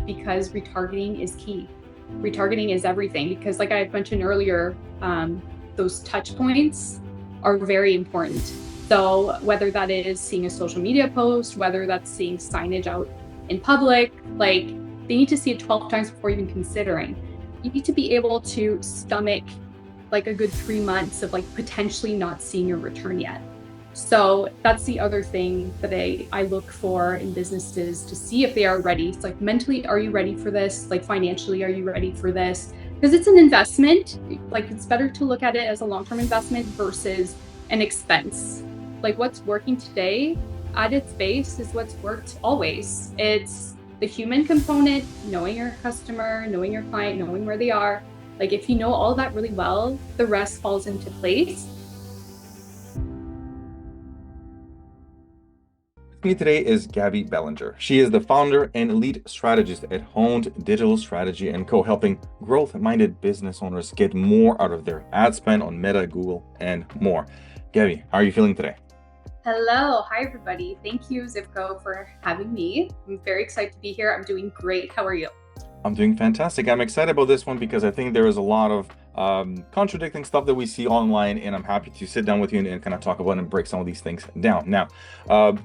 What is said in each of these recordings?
because retargeting is key. Retargeting is everything because, like I mentioned earlier, those touch points are very important. So whether that is seeing a social media post, whether that's seeing signage out in public, like they need to see it 12 times before even considering. You need to be able to stomach like a good 3 months of like potentially not seeing your return yet. So that's the other thing that I look for in businesses to see if they are ready. It's like mentally, are you ready for this? Like financially, are you ready for this? Because it's an investment. Like it's better to look at it as a long-term investment versus an expense. Like what's working today at its base is what's worked always. It's the human component, knowing your customer, knowing your client, knowing where they are. Like if you know all that really well, the rest falls into place. With me today is Gaby Belanger. She is the founder and lead strategist at Honed Digital Strategy & Co., helping growth-minded business owners get more out of their ad spend on Meta, Google, and more. Gaby, how are you feeling today? Hello. Hi, everybody. Thank you, Zivko, for having me. I'm very excited to be here. I'm doing great. How are you? I'm doing fantastic. I'm excited about this one because I think there is a lot of contradicting stuff that we see online, and I'm happy to sit down with you and kind of talk about and break some of these things down. Now,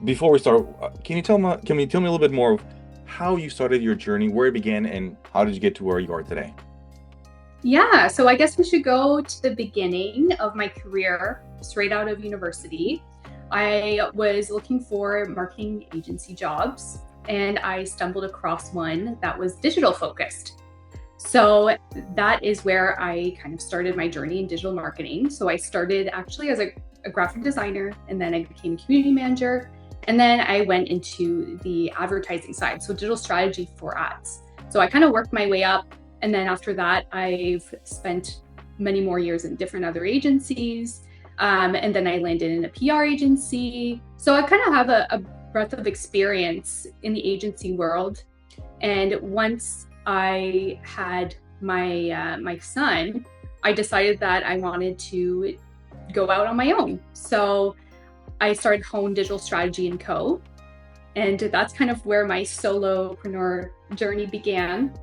before we start, can you tell me a little bit more of how you started your journey, where it began, and how did you get to where you are today? Yeah, so I guess we should go to the beginning of my career, straight out of university. I was looking for marketing agency jobs, and I stumbled across one that was digital focused. So that is where I kind of started my journey in digital marketing. So I started actually as a graphic designer, and then I became a community manager. And then I went into the advertising side, so digital strategy for ads. So I kind of worked my way up. And then after that, I've spent many more years in different other agencies. And then I landed in a PR agency. So I kind of have a breadth of experience in the agency world. And once I had my son, I decided that I wanted to go out on my own. So I started Honed Digital Strategy & Co. And that's kind of where my solopreneur journey began.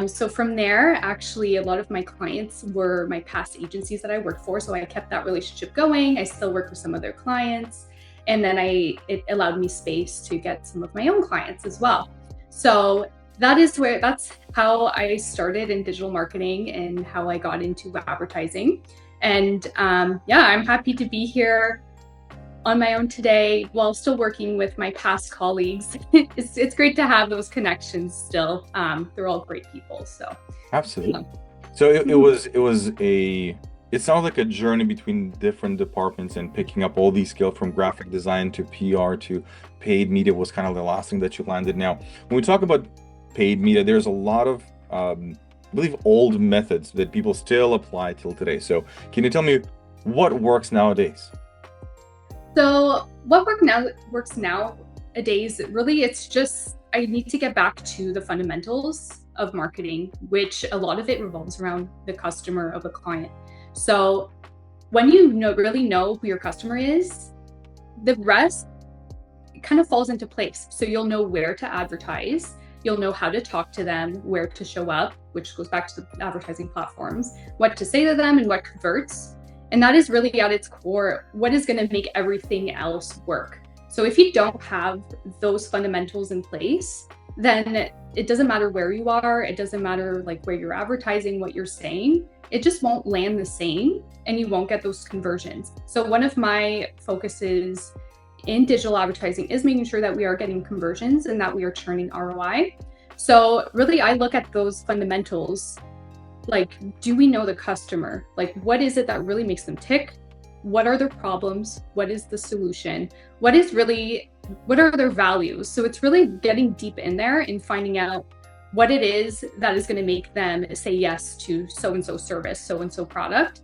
So from there, actually, a lot of my clients were my past agencies that I worked for. So I kept that relationship going. I still work with some of their clients. And then it allowed me space to get some of my own clients as well. So that's how I started in digital marketing and how I got into advertising. And I'm happy to be here on my own today while still working with my past colleagues. It's great to have those connections still. They're all great people. So absolutely. So it sounds like a journey between different departments, and picking up all these skills from graphic design to PR to paid media was kind of the last thing that you landed. Now, when we talk about paid media, there's a lot of I believe old methods that people still apply till today. So can you tell me what works nowadays? So what works nowadays, really, it's just I need to get back to the fundamentals of marketing, which a lot of it revolves around the customer of a client. So when you really know who your customer is, the rest kind of falls into place. So you'll know where to advertise, you'll know how to talk to them, where to show up, which goes back to the advertising platforms, what to say to them and what converts. And that is really at its core, what is going to make everything else work. So if you don't have those fundamentals in place, then it doesn't matter where you are. It doesn't matter like where you're advertising, what you're saying. It just won't land the same and you won't get those conversions. So one of my focuses in digital advertising is making sure that we are getting conversions and that we are churning ROI. So really, I look at those fundamentals. Like, do we know the customer? Like, what is it that really makes them tick? What are their problems? What is the solution? What are their values? So it's really getting deep in there and finding out what it is that is going to make them say yes to so-and-so service, so-and-so product,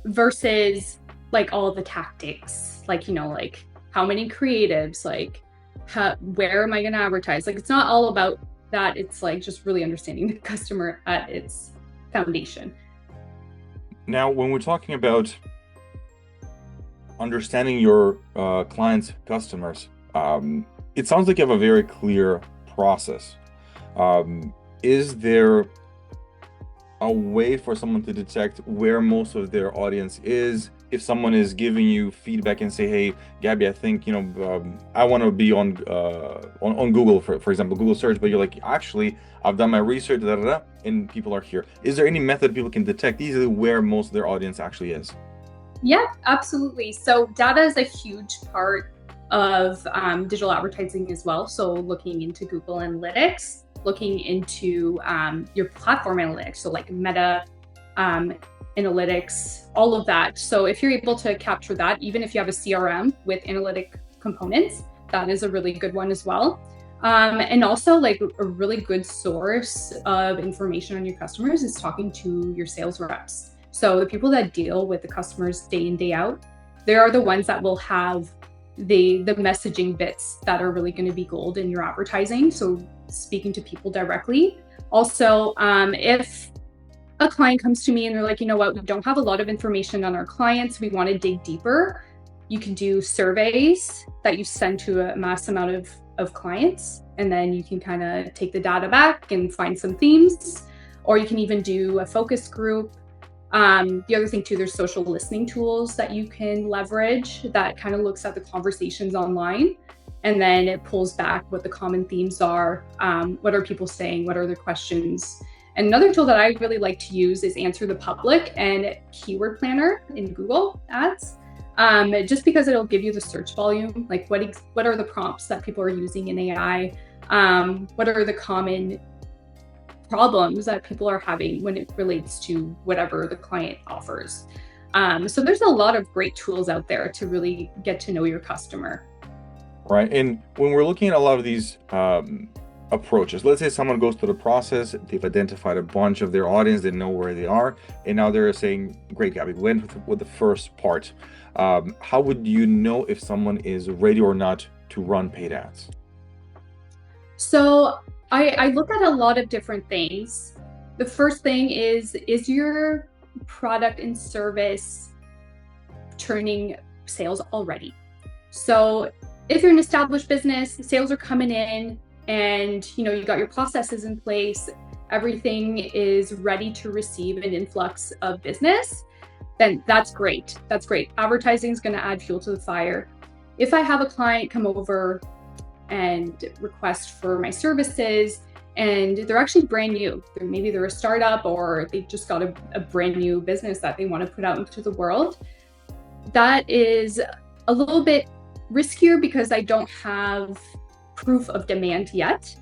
versus like all the tactics, like, like how many creatives, like where am I going to advertise? Like, it's not all about that. It's like just really understanding the customer at its foundation. Now, when we're talking about understanding your clients' customers, it sounds like you have a very clear process. Is there a way for someone to detect where most of their audience is? If someone is giving you feedback and say, hey, Gabby, I think, I want to be on Google, for example, Google search, but you're like, actually, I've done my research, and people are here. Is there any method people can detect easily where most of their audience actually is? Yeah, absolutely. So data is a huge part of digital advertising as well. So looking into Google Analytics, looking into your platform analytics, so like Meta analytics, all of that. So if you're able to capture that, even if you have a CRM with analytic components, that is a really good one as well. And also like a really good source of information on your customers is talking to your sales reps. So the people that deal with the customers day in, day out, they are the ones that will have the messaging bits that are really going to be gold in your advertising. So speaking to people directly. Also, if a client comes to me and they're like, you know what, we don't have a lot of information on our clients, we want to dig deeper, you can do surveys that you send to a mass amount of clients, and then you can kind of take the data back and find some themes, or you can even do a focus group. The other thing too, there's social listening tools that you can leverage that kind of looks at the conversations online, and then it pulls back what the common themes are, what are people saying, what are their questions. And another tool that I really like to use is Answer the Public and Keyword Planner in Google Ads, just because it'll give you the search volume, like what are the prompts that people are using in AI, what are the common problems that people are having when it relates to whatever the client offers. So there's a lot of great tools out there to really get to know your customer. Right. And when we're looking at a lot of these approaches, let's say someone goes through the process, they've identified a bunch of their audience, they know where they are, and now they're saying, great, Gabby, we went with the first part. How would you know if someone is ready or not to run paid ads? So I look at a lot of different things. The first thing is your product and service turning sales already? So if you're an established business, sales are coming in and you got your processes in place, everything is ready to receive an influx of business, then that's great. That's great. Advertising is going to add fuel to the fire. If I have a client come over and request for my services, and they're actually brand new, maybe they're a startup or they just got a brand new business that they want to put out into the world, that is a little bit riskier because I don't have proof of demand yet.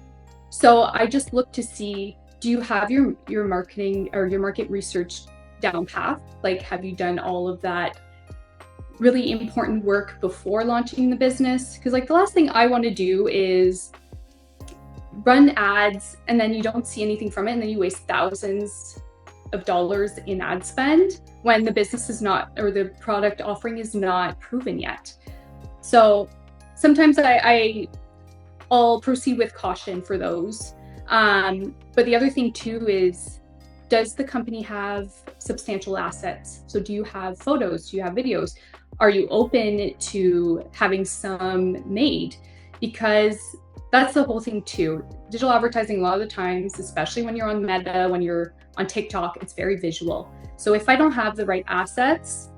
So I just look to see, do you have your marketing or your market research down path? Like, have you done all of that really important work before launching the business? Because like the last thing I want to do is run ads and then you don't see anything from it, and then you waste thousands of dollars in ad spend when the business is not, or the product offering is not proven yet. So sometimes I'll proceed with caution for those. But the other thing too is, does the company have substantial assets? So do you have photos? Do you have videos? Are you open to having some made? Because that's the whole thing too. Digital advertising, a lot of the times, especially when you're on Meta, when you're on TikTok, it's very visual. So if I don't have the right assets,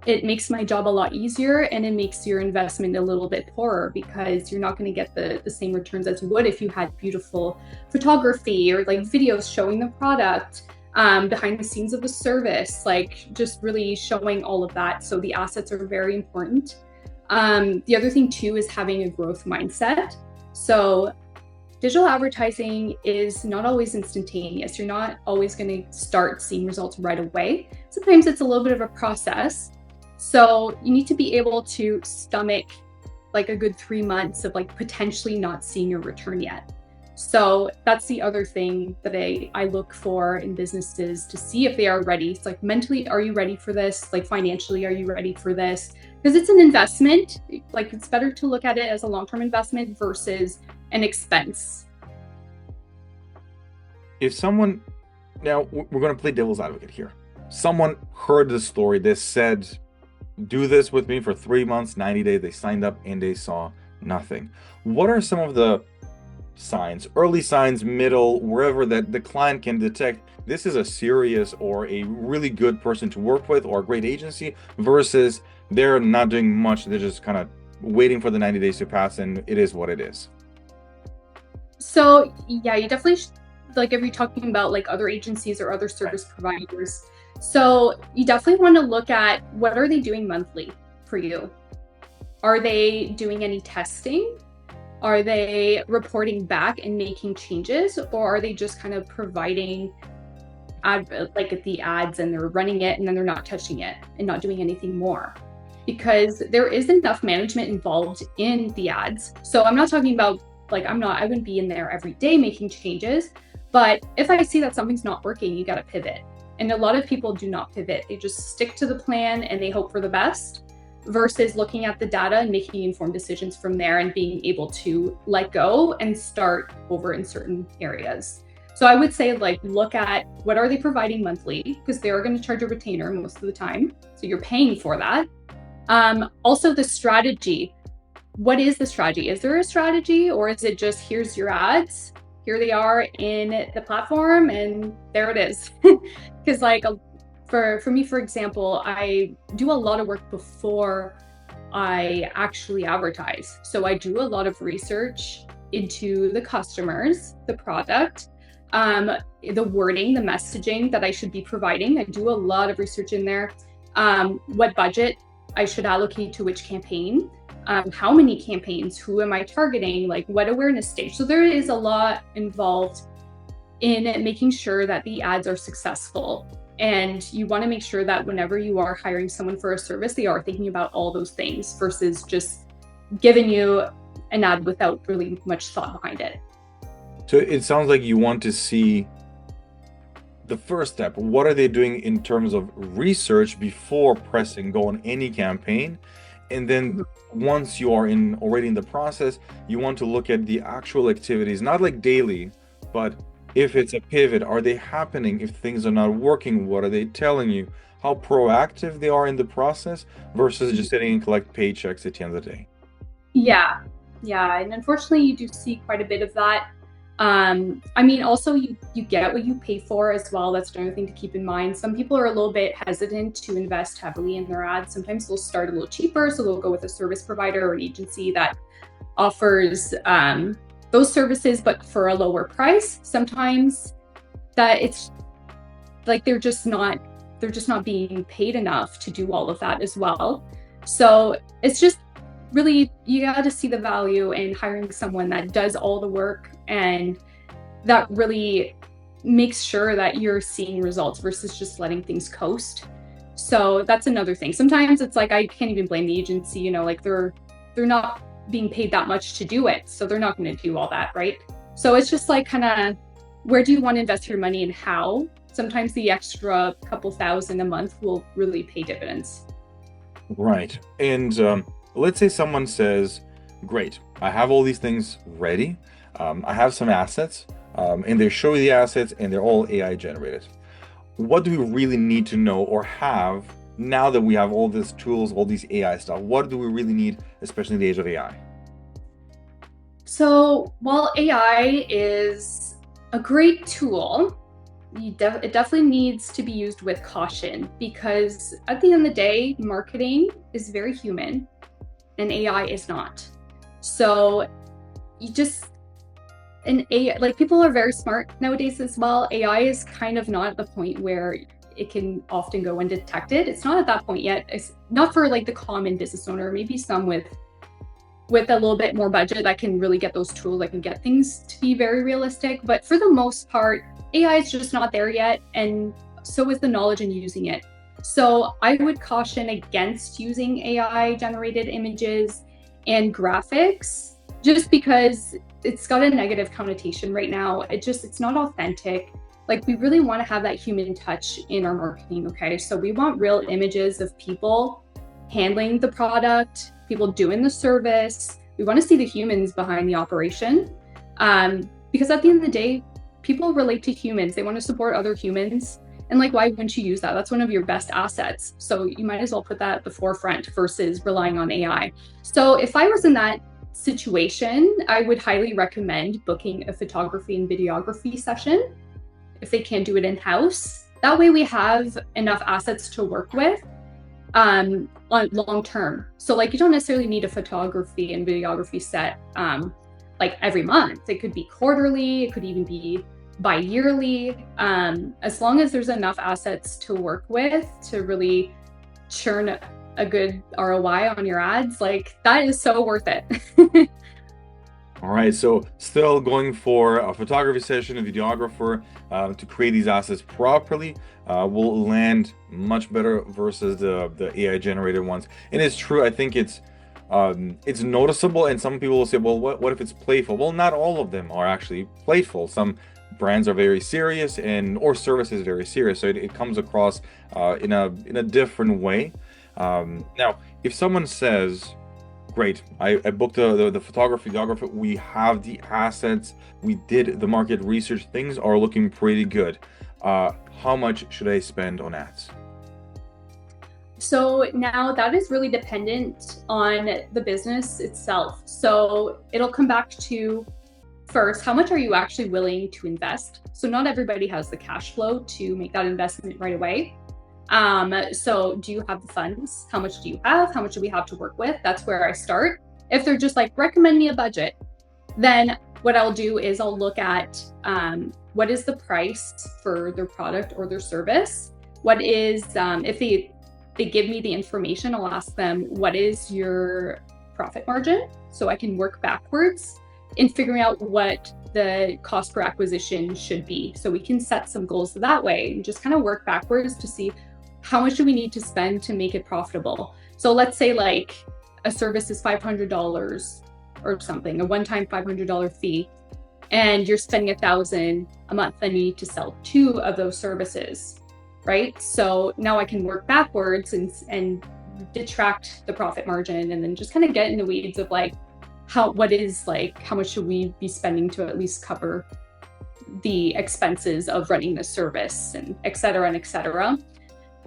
it makes my job a lot easier, and it makes your investment a little bit poorer because you're not going to get the same returns as you would if you had beautiful photography or like videos showing the product, behind the scenes of the service, like just really showing all of that. So the assets are very important. The other thing too is having a growth mindset. So digital advertising is not always instantaneous. You're not always going to start seeing results right away. Sometimes it's a little bit of a process. So you need to be able to stomach like a good 3 months of like potentially not seeing your return yet. So that's the other thing that I look for in businesses to see if they are ready. It's like, mentally, are you ready for this? Like financially, are you ready for this? Because it's an investment. Like, it's better to look at it as a long-term investment versus an expense. If someone, now we're going to play devil's advocate here. Someone heard the story, they said, do this with me for 3 months, 90 days, they signed up and they saw nothing. What are some of the signs, early signs, middle, wherever that the client can detect this is a serious or a really good person to work with or a great agency versus they're not doing much, they're just kind of waiting for the 90 days to pass and it is what it is? So yeah, you definitely like if you're talking about like other agencies or other service providers, so you definitely want to look at what are they doing monthly for you? Are they doing any testing? Are they reporting back and making changes, or are they just kind of providing the ads and they're running it and then they're not touching it and not doing anything more? Because there is enough management involved in the ads. So I'm not talking about I wouldn't be in there every day making changes, but if I see that something's not working, you got to pivot. And a lot of people do not pivot. They just stick to the plan and they hope for the best versus looking at the data and making informed decisions from there and being able to let go and start over in certain areas. So I would say look at what are they providing monthly, because they're going to charge a retainer most of the time. So you're paying for that. Also the strategy. What is the strategy? Is there a strategy, or is it just here's your ads, here they are in the platform and there it is? Because for me, for example, I do a lot of work before I actually advertise. So I do a lot of research into the customers, the product, the wording, the messaging that I should be providing. I do a lot of research in there. What budget I should allocate to which campaign, how many campaigns, who am I targeting, what awareness stage. So there is a lot involved in making sure that the ads are successful. And you want to make sure that whenever you are hiring someone for a service, they are thinking about all those things versus just giving you an ad without really much thought behind it. So it sounds like you want to see the first step. What are they doing in terms of research before pressing go on any campaign? And then once you are already in the process, you want to look at the actual activities, not like daily, but if it's a pivot, are they happening? If things are not working, what are they telling you? How proactive they are in the process versus just sitting and collect paychecks at the end of the day. Yeah. And unfortunately, you do see quite a bit of that. Also you get what you pay for as well. That's another thing to keep in mind. Some people are a little bit hesitant to invest heavily in their ads. Sometimes they'll start a little cheaper, so they'll go with a service provider or an agency that offers those services, but for a lower price. Sometimes that it's they're just not being paid enough to do all of that as well. So it's just really, you got to see the value in hiring someone that does all the work and that really makes sure that you're seeing results versus just letting things coast. So that's another thing. Sometimes it's I can't even blame the agency, they're not being paid that much to do it. So they're not going to do all that, right? So it's just kind of, where do you want to invest your money and how? Sometimes the extra couple thousand a month will really pay dividends. Right. And let's say someone says, great, I have all these things ready. I have some assets and they show you the assets and they're all AI generated. What do we really need to know or have now that we have all these tools, all these AI stuff? What do we really need, especially in the age of AI? So while AI is a great tool, it definitely needs to be used with caution, because at the end of the day, marketing is very human and AI is not. So people are very smart nowadays as well. AI is kind of not at the point where it can often go undetected. It's not at that point yet. It's not for the common business owner, maybe some with a little bit more budget that can really get those tools that can get things to be very realistic. But for the most part, AI is just not there yet. And so is the knowledge in using it. So I would caution against using AI generated images and graphics, just because it's got a negative connotation right now. It's not authentic. We really want to have that human touch in our marketing, okay? So we want real images of people handling the product, people doing the service. We want to see the humans behind the operation. Because at the end of the day, people relate to humans. They want to support other humans. And why wouldn't you use that? That's one of your best assets. So you might as well put that at the forefront versus relying on AI. So if I was in that situation, I would highly recommend booking a photography and videography session if they can't do it in-house. That way we have enough assets to work with on long term. So like, you don't necessarily need a photography and videography set like every month. It could be quarterly, it could even be bi-yearly, as long as there's enough assets to work with to really churn a good ROI on your ads. Like, that is so worth it. All right, so still going for a photography session, a videographer to create these assets properly will land much better versus the AI generated ones. And it's true, I think it's noticeable, and some people will say, well, what if it's playful? Well, not all of them are actually playful. Some brands are very serious, or service is very serious, so it comes across in a different way. Now, if someone says, great, I booked the photography, videographer, we have the assets, we did the market research, things are looking pretty good, how much should I spend on ads? So now that is really dependent on the business itself. So it'll come back to, first, how much are you actually willing to invest? So not everybody has the cash flow to make that investment right away. So do you have the funds? How much do you have? How much do we have to work with? That's where I start. If they're just like, recommend me a budget, then what I'll do is I'll look at what is the price for their product or their service. What is, if they give me the information, I'll ask them, what is your profit margin? So I can work backwards in figuring out what the cost per acquisition should be. So we can set some goals that way and just kind of work backwards to see how much do we need to spend to make it profitable. So let's say like a service is $500 or something, a one-time $500 fee, and you're spending $1,000 a month, then you need to sell 2 of those services, right? So now I can work backwards and detract the profit margin, and then just kind of get in the weeds of like, how much should we be spending to at least cover the expenses of running the service, and et cetera, and et cetera.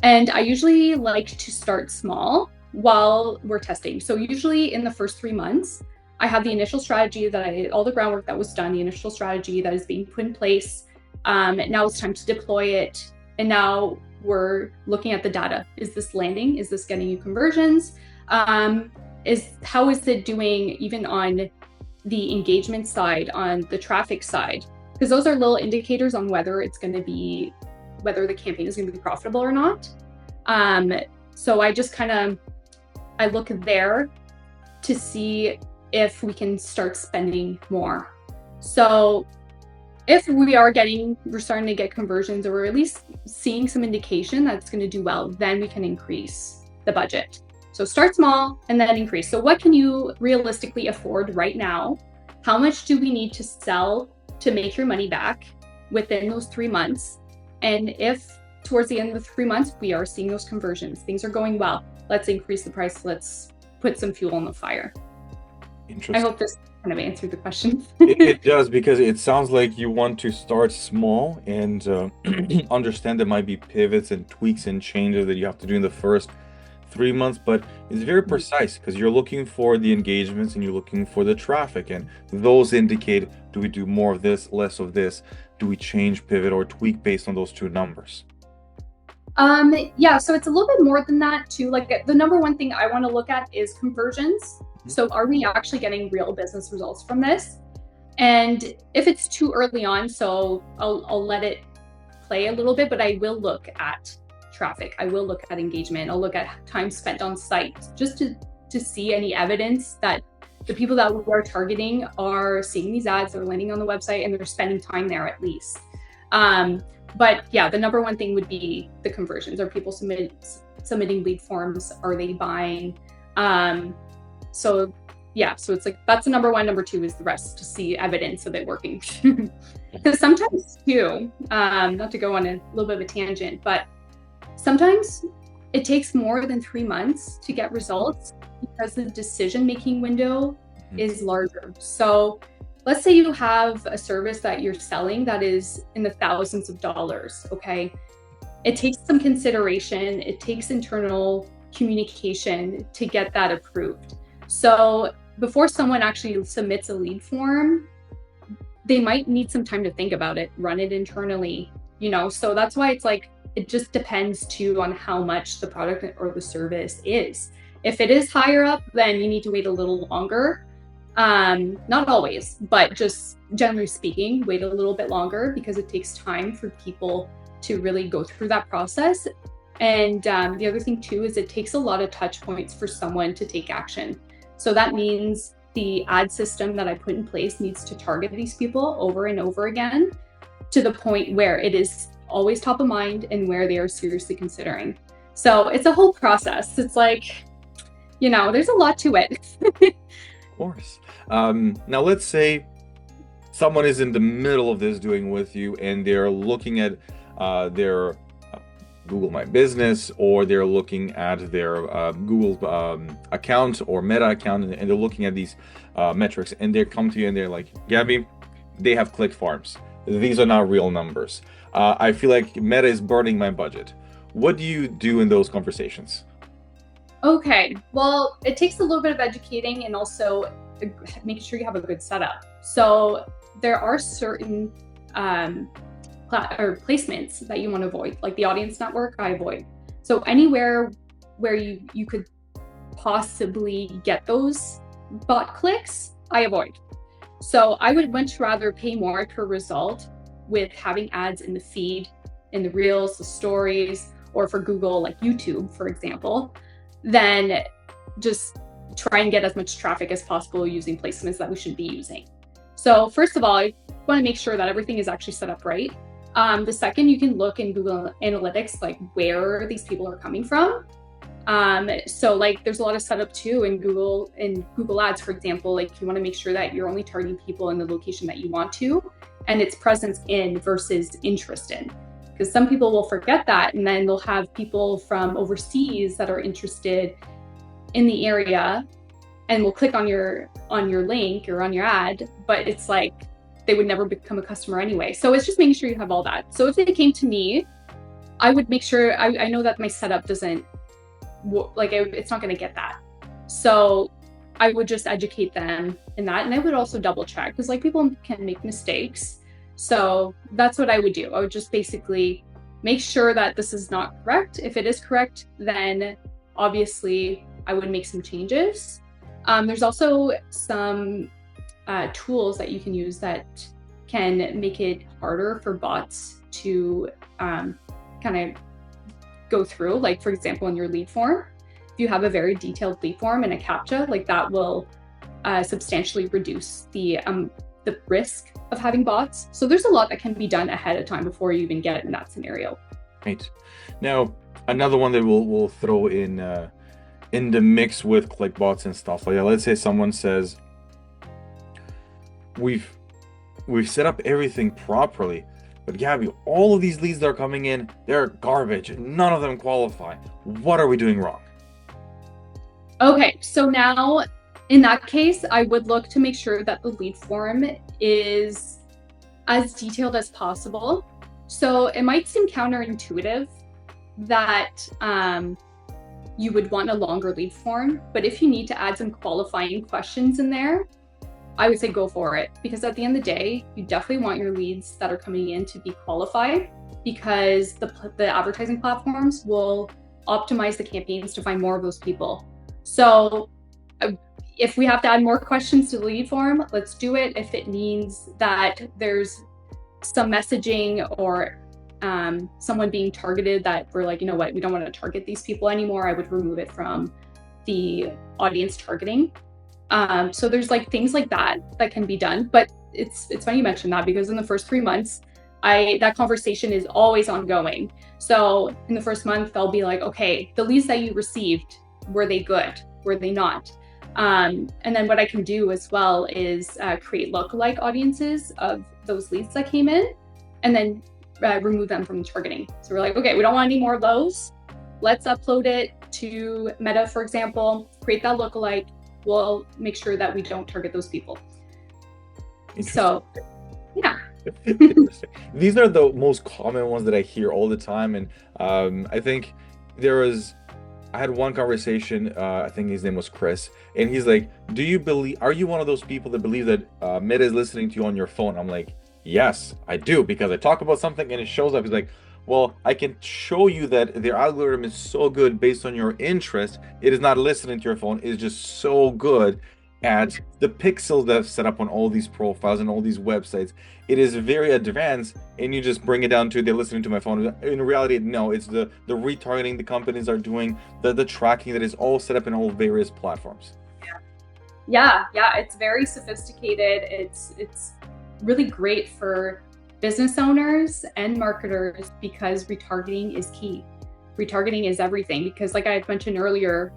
And I usually like to start small while we're testing. So usually in the first 3 months, I have the initial strategy all the groundwork that was done, the initial strategy that is being put in place. Now it's time to deploy it. And now we're looking at the data. Is this landing? Is this getting you conversions? How is it doing even on the engagement side, on the traffic side? Because those are little indicators on whether the campaign is going to be profitable or not. So I just I look there to see if we can start spending more. So if we're starting to get conversions, or we're at least seeing some indication that it's going to do well, then we can increase the budget. So start small and then increase. So what can you realistically afford right now? How much do we need to sell to make your money back within those 3 months? And if towards the end of the 3 months, we are seeing those conversions, things are going well, let's increase the price. Let's put some fuel on the fire. Interesting. I hope this kind of answered the question. It does, because it sounds like you want to start small and understand there might be pivots and tweaks and changes that you have to do in the first 3 months, but it's very precise because you're looking for the engagements and you're looking for the traffic, and those indicate, do we do more of this, less of this? Do we change, pivot, or tweak based on those 2 numbers? Yeah, so it's a little bit more than that too. Like, the number one thing I want to look at is conversions. So are we actually getting real business results from this? And if it's too early on, so I'll let it play a little bit, but I will look at traffic. I will look at engagement. I'll look at time spent on site, just to see any evidence that the people that we are targeting are seeing these ads, they're landing on the website, and they're spending time there at least. But yeah, the number one thing would be the conversions. Are people submitting lead forms? Are they buying? So it's like, that's the number one. Number 2 is the rest, to see evidence of it working. Because sometimes too, not to go on a little bit of a tangent, but sometimes it takes more than 3 months to get results because the decision-making window is larger. So let's say you have a service that you're selling that is in the thousands of dollars, okay? It takes some consideration, it takes internal communication to get that approved. So before someone actually submits a lead form, they might need some time to think about it, run it internally, so that's why it's like, it just depends too on how much the product or the service is. If it is higher up, then you need to wait a little longer. Not always, but just generally speaking, wait a little bit longer because it takes time for people to really go through that process. And the other thing too is it takes a lot of touch points for someone to take action. So that means the ad system that I put in place needs to target these people over and over again to the point where it is always top of mind and where they are seriously considering. So it's a whole process. It's like, there's a lot to it. Of course. Now let's say someone is in the middle of this doing with you and they're looking at their Google My Business, or they're looking at their Google account or Meta account, and they're looking at these metrics, and they come to you and they're like, Gaby, they have click farms. These are not real numbers. I feel like Meta is burning my budget. What do you do in those conversations? Okay, well, it takes a little bit of educating and also making sure you have a good setup. So there are certain placements that you want to avoid, like the audience network, I avoid. So anywhere where you could possibly get those bot clicks, I avoid. So I would much rather pay more per result with having ads in the feed, in the reels, the stories, or for Google, like YouTube, for example, than just try and get as much traffic as possible using placements that we should be using. So first of all, I want to make sure that everything is actually set up right. The second, you can look in Google Analytics, like where these people are coming from. So like there's a lot of setup too in Google Ads, for example, like you want to make sure that you're only targeting people in the location that you want to, and it's presence in versus interest in. Because some people will forget that, and then they'll have people from overseas that are interested in the area and will click on your link or on your ad, but it's like they would never become a customer anyway. So it's just making sure you have all that. So if they came to me, I would make sure I know that my setup doesn't, it's not going to get that. So I would just educate them in that. And I would also double check, because like people can make mistakes. So that's what I would do. I would just basically make sure that this is not correct. If it is correct, then obviously I would make some changes. There's also some tools that you can use that can make it harder for bots to kind of go through. Like for example, in your lead form, if you have a very detailed lead form and a CAPTCHA, like that will substantially reduce the risk of having bots. So there's a lot that can be done ahead of time before you even get in that scenario. Right. Now, another one that we'll throw in the mix with click bots and stuff like that. Let's say someone says, we've set up everything properly, but Gaby, all of these leads that are coming in, they're garbage. None of them qualify. What are we doing wrong? Okay, so now in that case, I would look to make sure that the lead form is as detailed as possible. So it might seem counterintuitive that you would want a longer lead form, but if you need to add some qualifying questions in there, I would say go for it, because at the end of the day, you definitely want your leads that are coming in to be qualified, because the advertising platforms will optimize the campaigns to find more of those people. So if we have to add more questions to the lead form, let's do it. If it means that there's some messaging or someone being targeted that we're like, you know what, we don't want to target these people anymore, I would remove it from the audience targeting. So there's like things like that can be done. But it's funny you mentioned that, because in the first 3 months, that conversation is always ongoing. So in the first month, they'll be like, okay, the leads that you received, were they good? Were they not? And then what I can do as well is create lookalike audiences of those leads that came in, and then remove them from the targeting. So we're like, okay, we don't want any more of those. Let's upload it to Meta, for example, create that lookalike. We'll make sure that we don't target those people. So, yeah. These are the most common ones that I hear all the time. And I think there is I had one conversation, I think his name was Chris, and he's like, are you one of those people that believe that Meta is listening to you on your phone? I'm like, yes, I do, because I talk about something and it shows up. He's like, well, I can show you that their algorithm is so good based on your interest. It is not listening to your phone. It is just so good at the pixels that I've set up on all these profiles and all these websites. It is very advanced, and you just bring it down to they're listening to my phone. In reality, no, it's the retargeting the companies are doing, the tracking that is all set up in all various platforms. Yeah, it's very sophisticated. It's really great for business owners and marketers because retargeting is key. Retargeting is everything because, like I had mentioned earlier,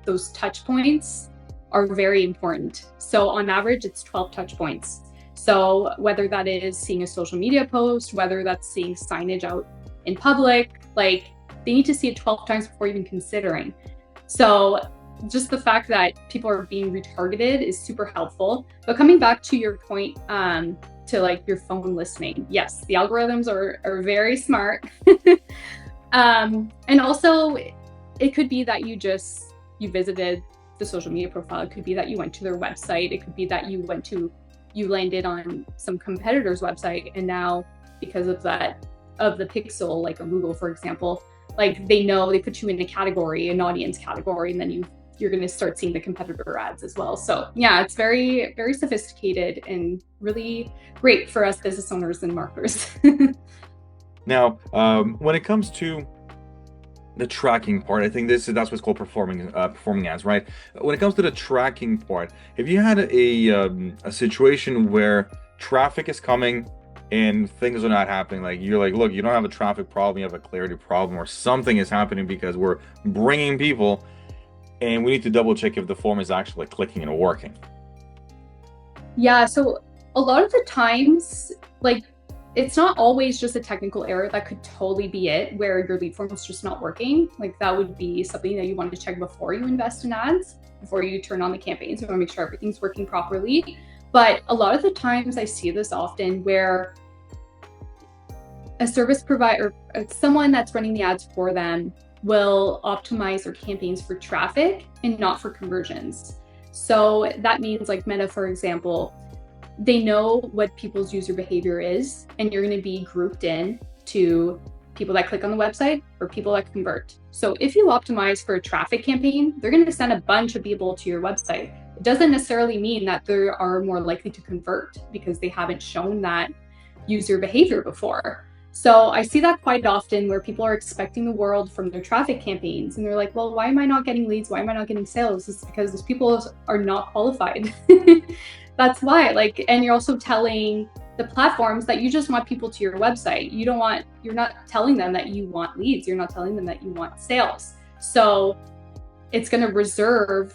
those touch points are very important. So on average, it's 12 touch points. So whether that is seeing a social media post, whether that's seeing signage out in public, like they need to see it 12 times before even considering. So just the fact that people are being retargeted is super helpful. But coming back to your point, to like your phone listening, yes, the algorithms are very smart. And also it could be that you visited the social media profile. It could be that you went to their website. It could be that you landed on some competitor's website, and now because of the pixel, like on Google, for example, like they put you in a category, an audience category, and then you're going to start seeing the competitor ads as well. So yeah, it's very, very sophisticated and really great for us business owners and marketers. Now, when it comes to the tracking part, I think that's what's called performing ads, right? When it comes to the tracking part, have you had a situation where traffic is coming and things are not happening? Like you're like, look, you don't have a traffic problem, you have a clarity problem, or something is happening because we're bringing people, and we need to double check if the form is actually clicking and working. Yeah, so a lot of the times, like, it's not always just a technical error. That could totally be it, where your lead form is just not working. Like that would be something that you want to check before you invest in ads, before you turn on the campaigns. You want to make sure everything's working properly. But a lot of the times I see this often where a service provider, someone that's running the ads for them, will optimize their campaigns for traffic and not for conversions. So that means, like Meta, for example, they know what people's user behavior is, and you're going to be grouped in to people that click on the website or people that convert. So if you optimize for a traffic campaign, they're going to send a bunch of people to your website. It doesn't necessarily mean that they are more likely to convert because they haven't shown that user behavior before. So I see that quite often where people are expecting the world from their traffic campaigns, and they're like, well, why am I not getting leads? Why am I not getting sales? It's because those people are not qualified. That's why, and you're also telling the platforms that you just want people to your website. You're not telling them that you want leads. You're not telling them that you want sales. So it's going to reserve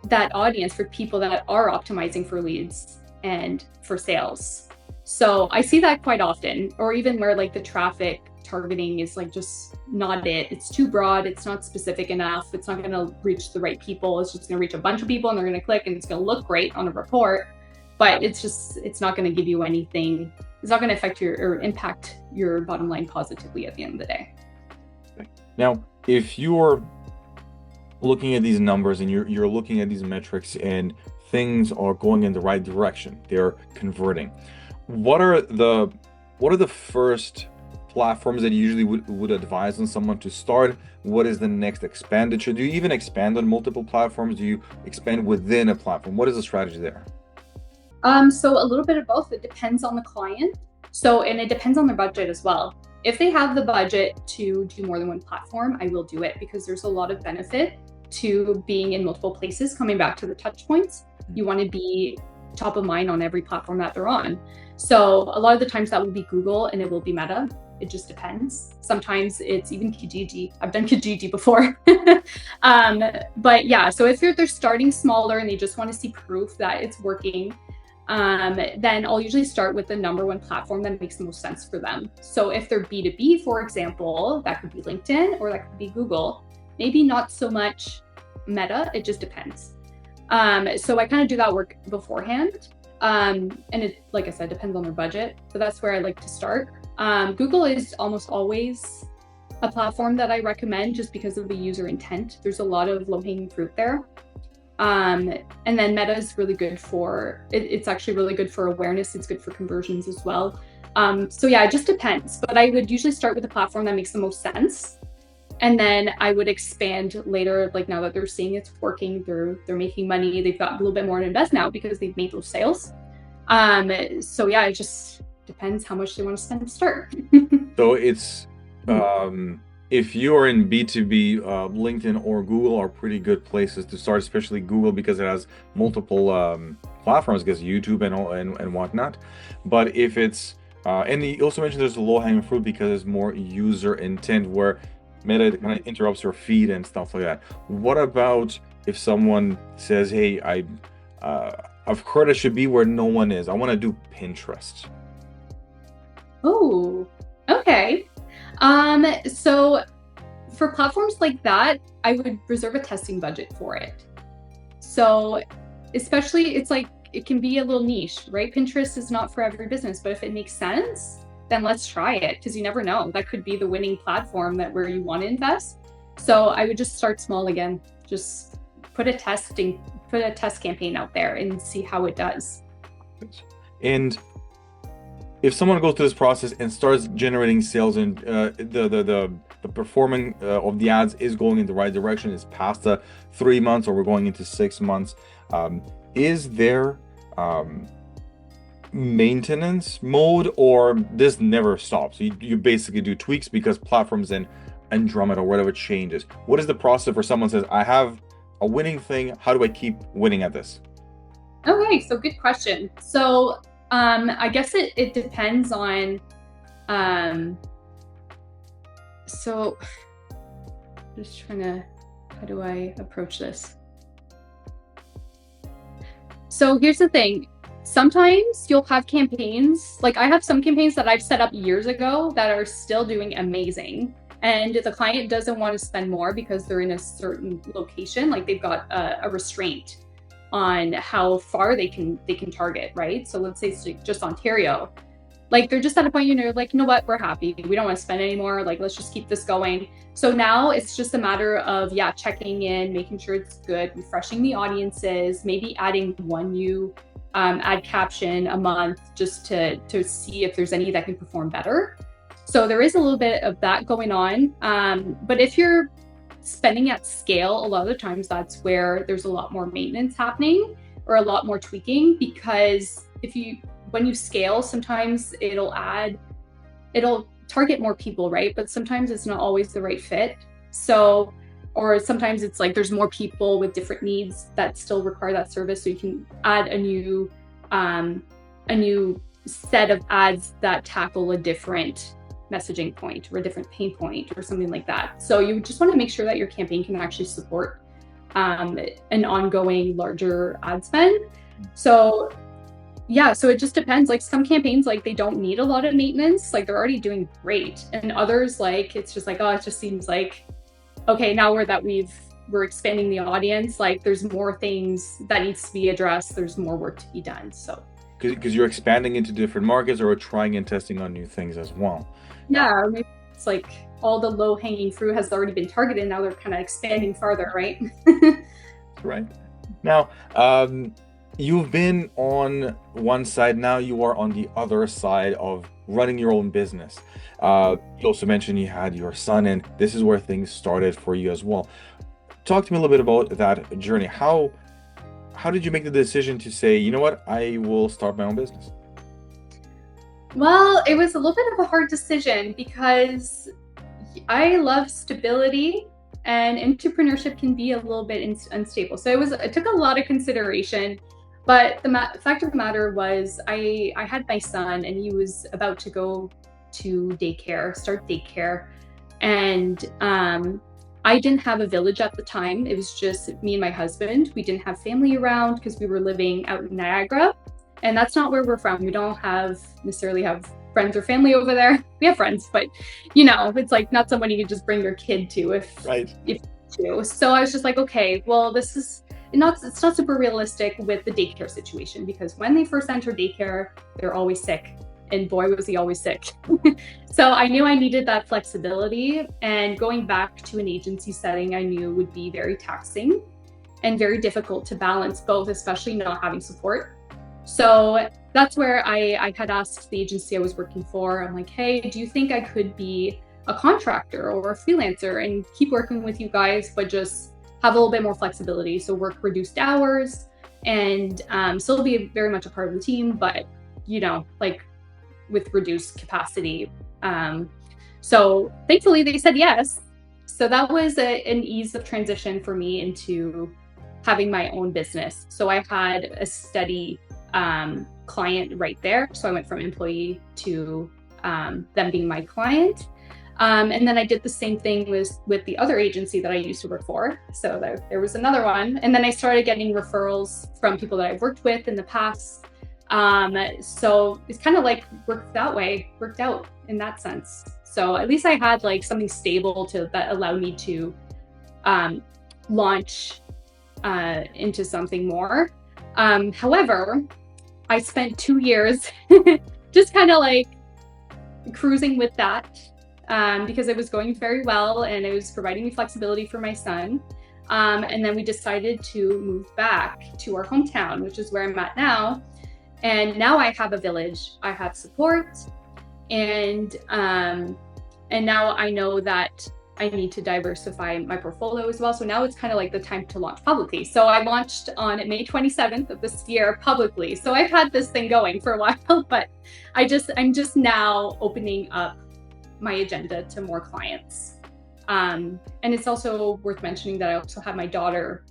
that audience for people that are optimizing for leads and for sales. So I see that quite often, or even where the traffic targeting is just not it. It's too broad. It's not specific enough. It's not going to reach the right people. It's just going to reach a bunch of people and they're going to click and it's going to look great on a report, but it's not going to give you anything. It's not going to affect or impact your bottom line positively at the end of the day. Now, if you're looking at these numbers and you're looking at these metrics and things are going in the right direction, they're converting. What are the first platforms that you usually would advise on someone to start? What is the next expenditure? Do you even expand on multiple platforms? Do you expand within a platform? What is the strategy there? So a little bit of both. It depends on the client. And it depends on their budget as well. If they have the budget to do more than one platform, I will do it because there's a lot of benefit to being in multiple places. Coming back to the touch points, you want to be top of mind on every platform that they're on. So a lot of the times that will be Google and it will be Meta. It just depends. Sometimes it's even Kijiji. I've done Kijiji before. But yeah, so if they're starting smaller and they just want to see proof that it's working, then I'll usually start with the number one platform that makes the most sense for them. So if they're B2B, for example, that could be LinkedIn or that could be Google. Maybe not so much Meta, it just depends. So I kind of do that work beforehand. And it, like I said, depends on their budget, but that's where I like to start. Google is almost always a platform that I recommend just because of the user intent. There's a lot of low-hanging fruit there. And then Meta is really good for, it's actually really good for awareness. It's good for conversions as well. So yeah, it just depends. But I would usually start with a platform that makes the most sense. And then I would expand later, like now that they're seeing it's working, they're making money, they've got a little bit more to invest now because they've made those sales. So yeah, it just depends how much they want to spend to start. So it's, if you are in B2B, LinkedIn or Google are pretty good places to start, especially Google because it has multiple platforms, I guess YouTube and whatnot. But if it's, and you also mentioned there's a low-hanging fruit because it's more user intent where Meta kind of interrupts your feed and stuff like that. What about if someone says, hey, I've heard I should be where no one is. I want to do Pinterest. Oh, okay. So for platforms like that, I would reserve a testing budget for it. So especially it's like, it can be a little niche, right? Pinterest is not for every business, but if it makes sense, then let's try it because you never know. That could be the winning platform where you want to invest. So I would just start small again. Just put a test campaign out there and see how it does. And if someone goes through this process and starts generating sales and the performing of the ads is going in the right direction, it's past the 3 months or we're going into 6 months, is there maintenance mode or this never stops? You basically do tweaks because platforms and Andromeda or whatever changes. What is the process for someone says, I have a winning thing, how do I keep winning at this? Okay, so good question. So I guess it depends on, so just trying to, how do I approach this? So here's the thing. Sometimes you'll have campaigns, like I have some campaigns that I've set up years ago that are still doing amazing. And the client doesn't want to spend more because they're in a certain location, like they've got a restraint on how far they can target, right? So let's say it's like just Ontario. Like they're just at a point, like, you know what, we're happy. We don't want to spend anymore. Like, let's just keep this going. So now it's just a matter of, checking in, making sure it's good, refreshing the audiences, maybe adding one new ad caption a month just to see if there's any that can perform better. So there is a little bit of that going on. But if you're spending at scale, a lot of the times that's where there's a lot more maintenance happening or a lot more tweaking, because when you scale, sometimes it'll target more people, right? But sometimes it's not always the right fit. So, or sometimes it's like there's more people with different needs that still require that service. So you can add a new set of ads that tackle a different messaging point or a different pain point or something like that. So you just want to make sure that your campaign can actually support an ongoing larger ad spend. So so it just depends. Like some campaigns, like they don't need a lot of maintenance, like they're already doing great. And others, like it's just like, it just seems like, okay, now we're expanding the audience, like there's more things that needs to be addressed. There's more work to be done. So because you're expanding into different markets or trying and testing on new things as well. Yeah, or maybe it's like all the low-hanging fruit has already been targeted. Now they're kind of expanding farther, right? Right. Now, you've been on one side, now you are on the other side of running your own business. You also mentioned you had your son, and this is where things started for you as well. Talk to me a little bit about that journey. How did you make the decision to say, you know what, I will start my own business? Well, it was a little bit of a hard decision because I love stability and entrepreneurship can be a little bit unstable. So it took a lot of consideration, but the fact of the matter was I had my son and he was about to go to start daycare. And I didn't have a village at the time. It was just me and my husband. We didn't have family around because we were living out in Niagara. And that's not where we're from. We don't necessarily have friends or family over there. We have friends, but it's like not someone you can just bring your kid to if you to. So I was just like, okay, well, it's not super realistic with the daycare situation because when they first enter daycare, they're always sick. and boy, was he always sick. So I knew I needed that flexibility, and going back to an agency setting I knew would be very taxing and very difficult to balance both, especially not having support. So that's where I had asked the agency I was working for, I'm like, hey, do you think I could be a contractor or a freelancer and keep working with you guys, but just have a little bit more flexibility? So work reduced hours and still be very much a part of the team, but like with reduced capacity. So thankfully they said yes. So that was an ease of transition for me into having my own business. So I had a steady client right there. So I went from employee to them being my client. And then I did the same thing with the other agency that I used to work for. So there was another one. And then I started getting referrals from people that I've worked with in the past. So it's kind of like worked out in that sense. So at least I had like something stable that allowed me to launch into something more. However, I spent 2 years just kind of like cruising with that because it was going very well and it was providing me flexibility for my son. And then we decided to move back to our hometown, which is where I'm at now. And now I have a village, I have support, and now I know that I need to diversify my portfolio as well. So now it's kind of like the time to launch publicly. So I launched on May 27th of this year publicly. So I've had this thing going for a while, but I'm just now opening up my agenda to more clients. And it's also worth mentioning that I also have my daughter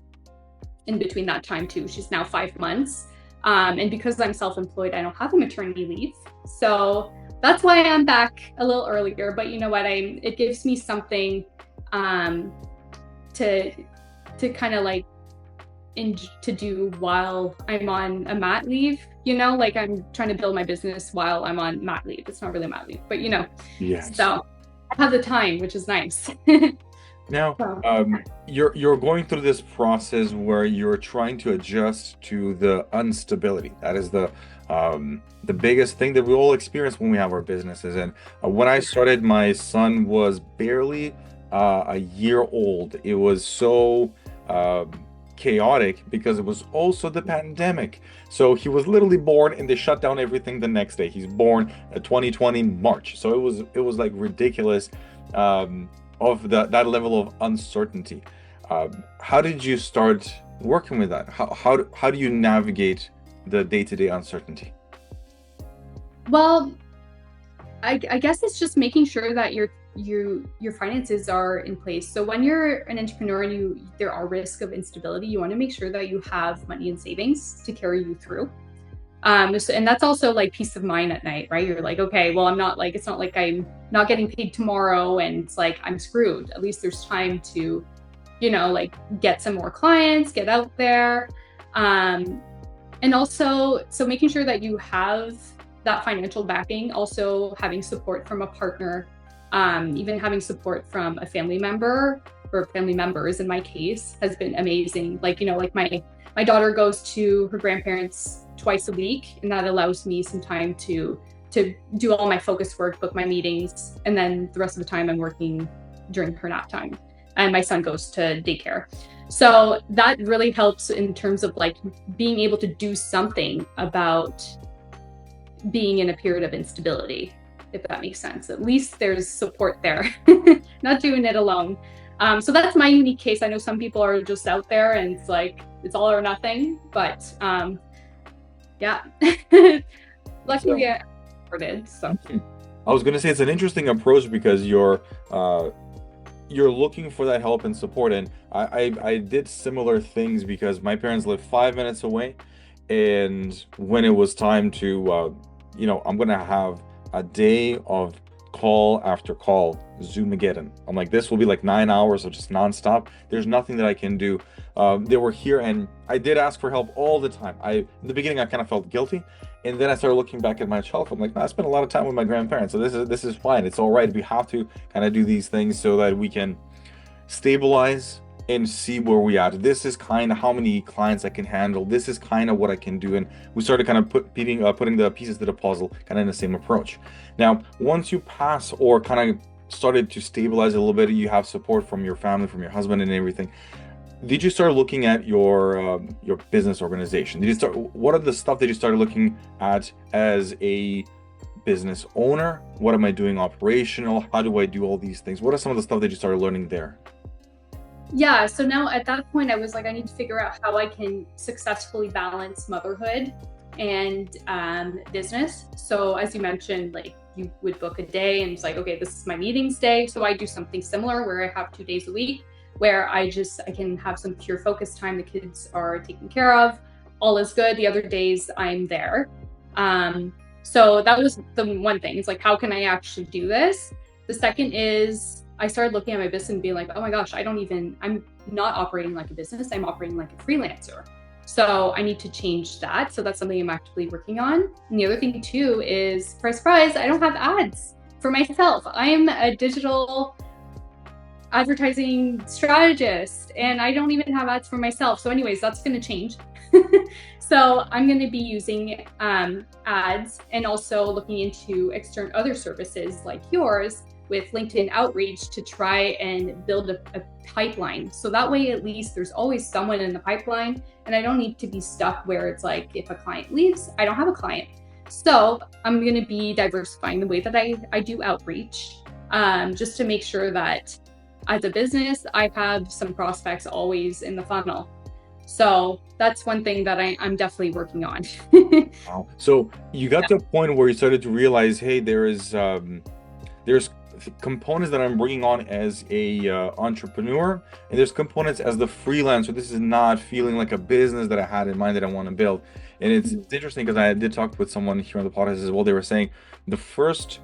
in between that time too. She's now 5 months. And because I'm self-employed, I don't have a maternity leave. So that's why I'm back a little earlier, but you know what, it gives me something to kind of like to do while I'm on a mat leave, like I'm trying to build my business while I'm on mat leave. It's not really mat leave, but Yes. So I have the time, which is nice. Now, you're going through this process where you're trying to adjust to the instability. That is the biggest thing that we all experience when we have our businesses. And when I started, my son was barely a year old. It was so chaotic because it was also the pandemic. So he was literally born and they shut down everything the next day. He's born 2020 March. So it was like ridiculous. Of that level of uncertainty. How did you start working with that? How do you navigate the day-to-day uncertainty? Well, I guess it's just making sure that your finances are in place. So when you're an entrepreneur and there are risks of instability, you want to make sure that you have money in savings to carry you through. And that's also like peace of mind at night, right? You're like, okay, well, it's not like I'm not getting paid tomorrow and it's like I'm screwed. At least there's time to, like get some more clients, get out there. And also, so making sure that you have that financial backing, also having support from a partner, even having support from a family member or family members in my case has been amazing. Like, like my daughter goes to her grandparents twice a week, and that allows me some time to do all my focus work, book my meetings, and then the rest of the time I'm working during her nap time. And my son goes to daycare. So that really helps in terms of like being able to do something about being in a period of instability, if that makes sense. At least there's support there, not doing it alone. So that's my unique case. I know some people are just out there and it's like, it's all or nothing, but yeah. Luckily I supported, so. I was going to say it's an interesting approach because you're looking for that help and support. And I did similar things because my parents live 5 minutes away. And when it was time to, I'm going to have a day of call after call, Zoomageddon. I'm like, this will be like 9 hours of just nonstop. There's nothing that I can do. They were here and I did ask for help all the time. In the beginning, I kind of felt guilty. And then I started looking back at myself. I'm like, no, I spent a lot of time with my grandparents. So this is fine. It's all right. We have to kind of do these things so that we can stabilize and see where we at. This is kind of how many clients I can handle. This is kind of what I can do. And we started kind of putting the pieces to the puzzle kind of in the same approach. Now, once you pass or kind of started to stabilize a little bit, you have support from your family, from your husband and everything. Did you start looking at your business organization? What are the stuff that you started looking at as a business owner? What am I doing operational? How do I do all these things? What are some of the stuff that you started learning there? Yeah, so now at that point, I was like, I need to figure out how I can successfully balance motherhood and business. So as you mentioned, like you would book a day and it's like, okay, this is my meetings day. So I do something similar where I have 2 days a week where I can have some pure focus time. The kids are taken care of, all is good. The other days I'm there. So that was the one thing. It's like, how can I actually do this? The second is I started looking at my business and being like, oh my gosh, I'm not operating like a business. I'm operating like a freelancer. So I need to change that. So that's something I'm actively working on. And the other thing too is, surprise, I don't have ads for myself. I am a digital advertising strategist and I don't even have ads for myself. So anyways, that's going to change. So I'm going to be using ads and also looking into other services like yours with LinkedIn outreach to try and build a pipeline. So that way, at least there's always someone in the pipeline and I don't need to be stuck where it's like, if a client leaves, I don't have a client. So I'm going to be diversifying the way that I do outreach, just to make sure that as a business, I have some prospects always in the funnel. So that's one thing that I'm definitely working on. Wow. So you got to a point where you started to realize, hey, there's components that I'm bringing on as a entrepreneur, and there's components as the freelancer. This is not feeling like a business that I had in mind that I want to build. And it's interesting because I did talk with someone here on the podcast as well. They were saying the first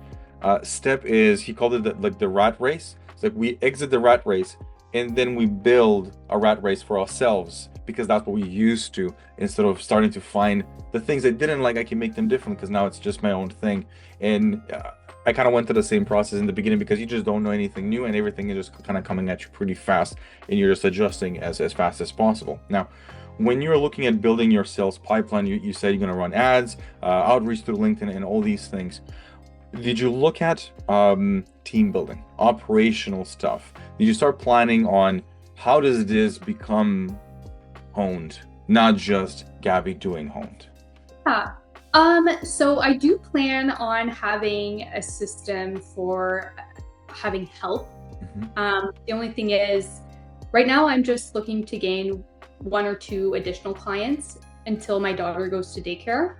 step is, he called it the rat race. It's like we exit the rat race and then we build a rat race for ourselves, because that's what we used to, instead of starting to find the things I didn't like, I can make them different because now it's just my own thing. And I kind of went through the same process in the beginning because you just don't know anything new and everything is just kind of coming at you pretty fast and you're just adjusting as fast as possible. Now, when you're looking at building your sales pipeline, you said you're going to run ads, outreach through LinkedIn and all these things. Did you look at team building, operational stuff? Did you start planning on how does this become honed, not just Gaby doing honed? Yeah. So I do plan on having a system for having help. The only thing is, right now I'm just looking to gain 1 or 2 additional clients until my daughter goes to daycare.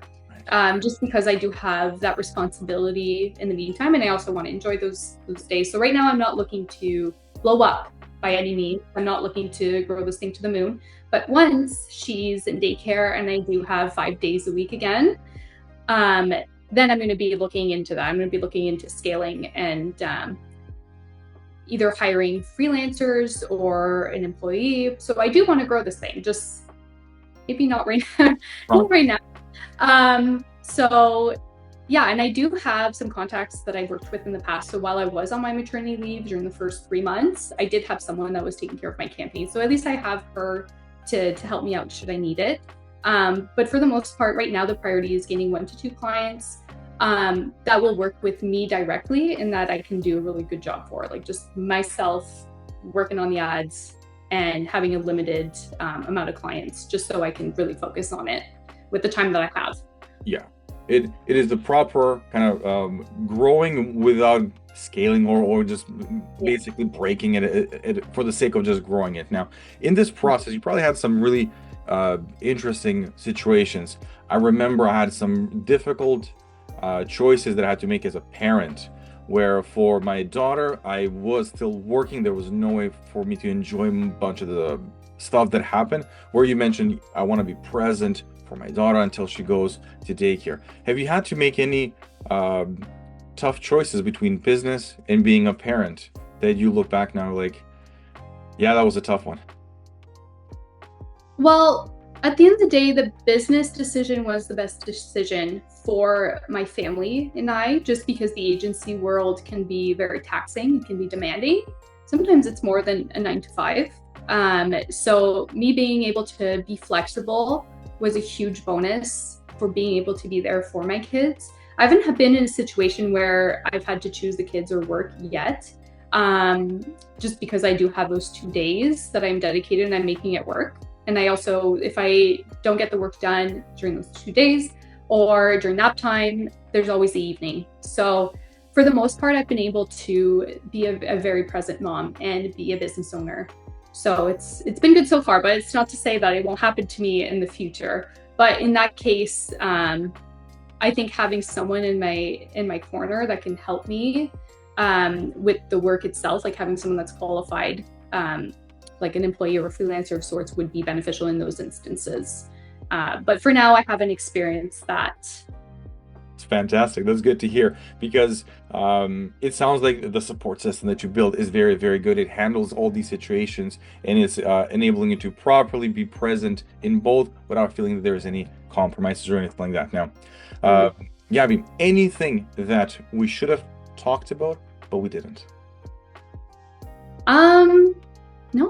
Just because I do have that responsibility in the meantime, and I also want to enjoy those days. So right now I'm not looking to blow up by any means. I'm not looking to grow this thing to the moon. But once she's in daycare and I do have 5 days a week again, then I'm going to be looking into that. I'm going to be looking into scaling and either hiring freelancers or an employee. So I do want to grow this thing, just maybe not right now. Not right now. So yeah, and I do have some contacts that I've worked with in the past. So while I was on my maternity leave during the first 3 months, I did have someone that was taking care of my campaign. So at least I have her to help me out should I need it. But for the most part, right now, the priority is gaining 1 to 2 clients that will work with me directly and that I can do a really good job for, like just myself working on the ads and having a limited amount of clients, just so I can really focus on it with the time that I have. Yeah, it is the proper kind of growing without scaling or just basically breaking it for the sake of just growing it. Now, in this process, you probably had some really interesting situations. I remember I had some difficult choices that I had to make as a parent, where for my daughter, I was still working. There was no way for me to enjoy a bunch of the stuff that happened, where you mentioned I want to be present for my daughter until she goes to daycare. Have you had to make any tough choices between business and being a parent that you look back now like, yeah, that was a tough one? Well, at the end of the day, the business decision was the best decision for my family and I, just because the agency world can be very taxing, it can be demanding. Sometimes it's more than a 9 to 5. So me being able to be flexible was a huge bonus for being able to be there for my kids. I haven't been in a situation where I've had to choose the kids or work yet, just because I do have those 2 days that I'm dedicated and I'm making it work. And I also, if I don't get the work done during those 2 days or during nap time, there's always the evening. So for the most part, I've been able to be a very present mom and be a business owner. So it's been good so far, but it's not to say that it won't happen to me in the future. But in that case, I think having someone in my corner that can help me with the work itself, like having someone that's qualified, like an employee or a freelancer of sorts, would be beneficial in those instances. But for now, I haven't experienced that. It's fantastic. That's good to hear, because it sounds like the support system that you build is very, very good. It handles all these situations and is enabling you to properly be present in both without feeling that there's any compromises or anything like that. Now, Gaby, anything that we should have talked about but we didn't? No,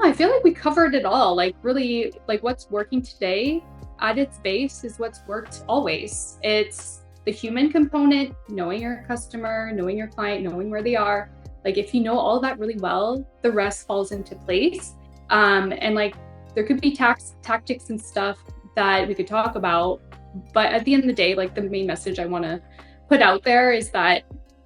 I feel like we covered it all. Like really, like what's working today at its base is what's worked always. It's the human component, knowing your customer, knowing your client, knowing where they are. Like if you know all that really well, the rest falls into place. And like there could be tactics and stuff that we could talk about, but at the end of the day, like the main message I want to put out there is that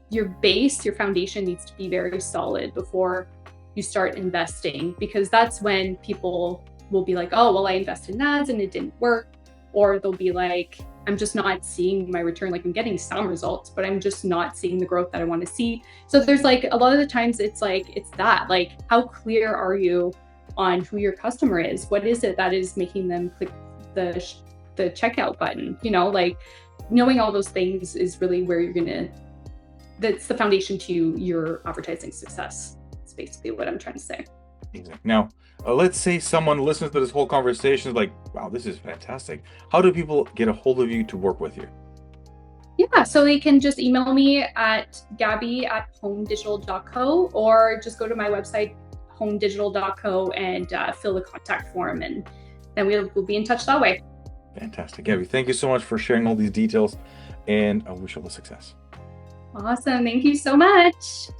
your base, your foundation needs to be very solid before you start investing, because that's when people will be like, oh, well, I invested in ads and it didn't work. Or they'll be like, I'm just not seeing my return. Like I'm getting some results, but I'm just not seeing the growth that I want to see. So there's like a lot of the times it's that, like, how clear are you on who your customer is? What is it that is making them click the checkout button? You know, like knowing all those things is really where that's the foundation to your advertising success. It's basically what I'm trying to say. Exactly. Now, let's say someone listens to this whole conversation is like, wow, this is fantastic. How do people get a hold of you to work with you? Yeah, so they can just email me at gabby@homedigital.co, or just go to my website, homedigital.co, and fill the contact form, and then we'll be in touch that way. Fantastic. Gaby, thank you so much for sharing all these details, and I wish you all the success. Awesome. Thank you so much.